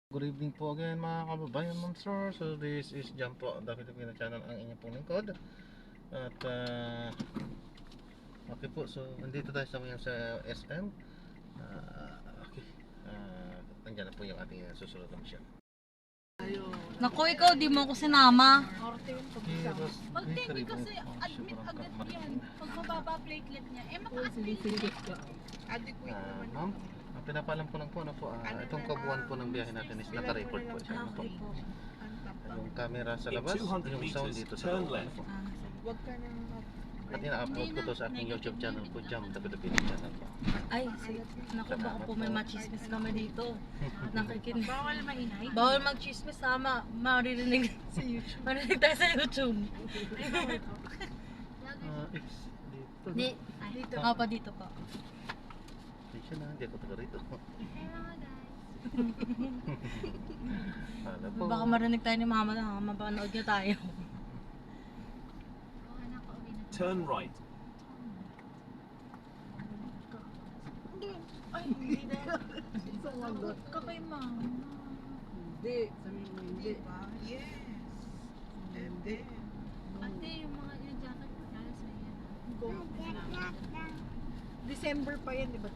Good evening po again mga kababayan, monster. So this is Jam po, David Aquino channel, ang inyong pong lingkod. At okay po, so nandito tayo sa ngayon sa SM. Okay, nandiyan na po yung ating susunod na mission. Naku, ikaw di mo ako sinama. Pag hindi kasi admit agad yan. Pag mababa platelet niya, mataas platelet. Ma'am, ang pinapalam ko lang po, itong kabuuan po ng biyahe natin is naka-record po siya. Ano po? Yung camera sa labas, yung sound dito sa loob. Ano po? Huwag ka nang At ina-upload ko to sa aking YouTube channel po, Jam David Aquino channel po. Ay, naku, baka po may machismis kami dito. Nakikinig. bawal maingay. Bawal mag-chismis, sama. Maririnig sa YouTube. Maririnig tayo sa YouTube. It's dito. Di, dito. Nga pa dito pa. Hindi siya na, hindi ako taga rito. Hala po. Baka marinig tayo ni mama na mapanood niya tayo. Turn right. Ay, hindi na. Sumagot ka kay mama. Hindi, sabihin mo hindi. Yes. And then, ate, yung mga yung jacket ko kaya sa yan. Go. December pa yan, di ba?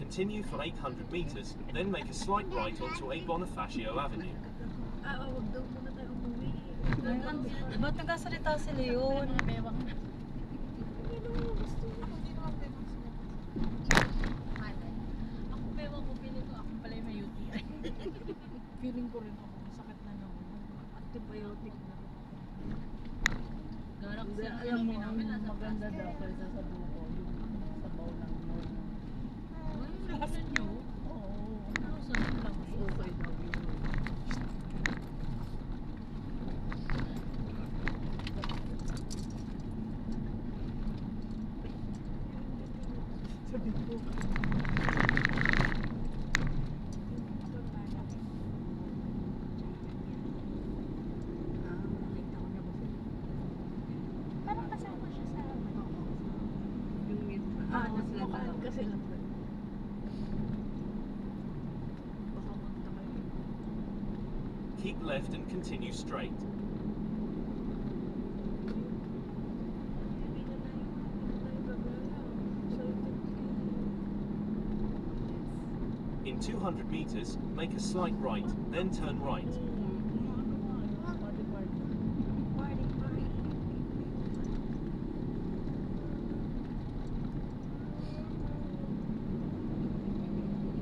Continue for 800 meters, then make a slight right onto A Bonifacio Avenue. Wag daw muna tayo umuwi. Ba't nagkasalita si Leon? Bewang na. Hindi naman gusto mo. Hindi naman bewang sila. Ako bewang ko, feeling ko ako pala yung may UTI. Feeling ko rin ako, sakit na naman. Antibiotic na. Garang sa Alam mo, ang maganda daw kaysa sa buko, yung sabaw ng yun. Ay, nyo? Oo, Ano sa lang? mas okay daw yun. Sabi ko. Parang kasama siya sa Makain kasi lang. Keep left and continue straight. In 200 meters, make a slight right, then turn right.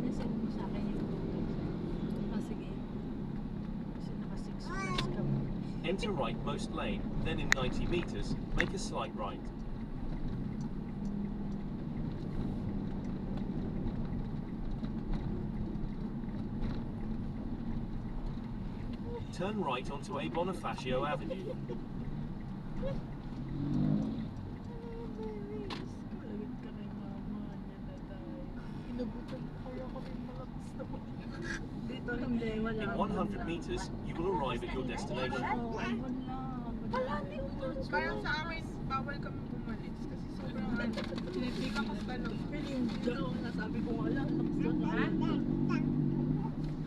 Inasend mo sa akin yung Sige. kasi naka-6 hours ka. Enter rightmost lane, then in 90 meters, make a slight right. Turn right onto A Bonifacio Avenue. Malagit ka kay mama niya na tayo. Inabutan ko kaya kami malakas na po. Dito hindi, wala. In 100 meters, you will arrive at your destination. Parang sa amin, bawal kami bumalis kasi sobrang lakas talaga. Dito, nasabi ko nga lang, lakas na.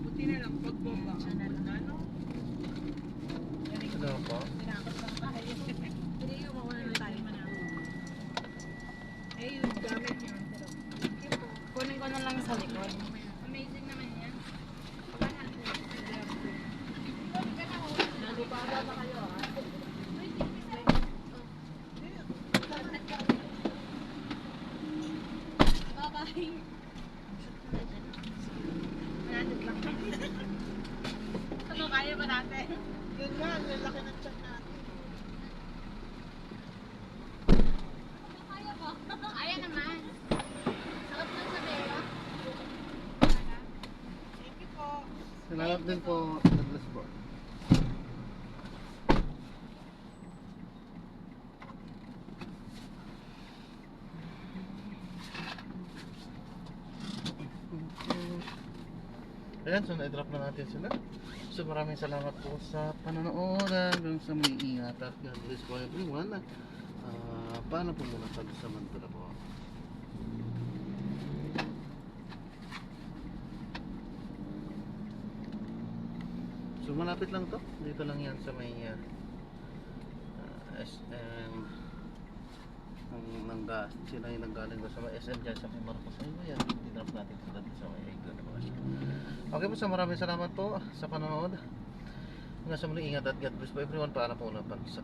Buti na lang pagbaba. Ano? Ano po? Tinakot lang tayo. Hindi yung mawala na tayo manalo. Yung gamit yun. Kunin ko na lang sa likod. Amazing naman yan. Nalipara na kayo, ha? Bye-bye. Manatid lang. Ano, kaya ba natin? Yun nga, lalaki ng tiyan natin. Kaya ba? Kaya naman. Sakot lang sa bera. Thank you po. Salamat din po, Douglas po. Ayan, so na-drop na natin sila. So maraming salamat po sa panonood. Hanggang sa may ingat at God bless po everyone. Paano po muna sa Samantala po? So malapit lang to. Dito lang yan sa may SM. Sila yung nanggaling doon sa may SM dyan sa may Marcos. Ayun yan. Dinrap natin sila dito sa may Aigle. Okay po, so maraming salamat po sa panonood. Hanggang sa muli, ingat at God bless po everyone. Paalam po na pansa.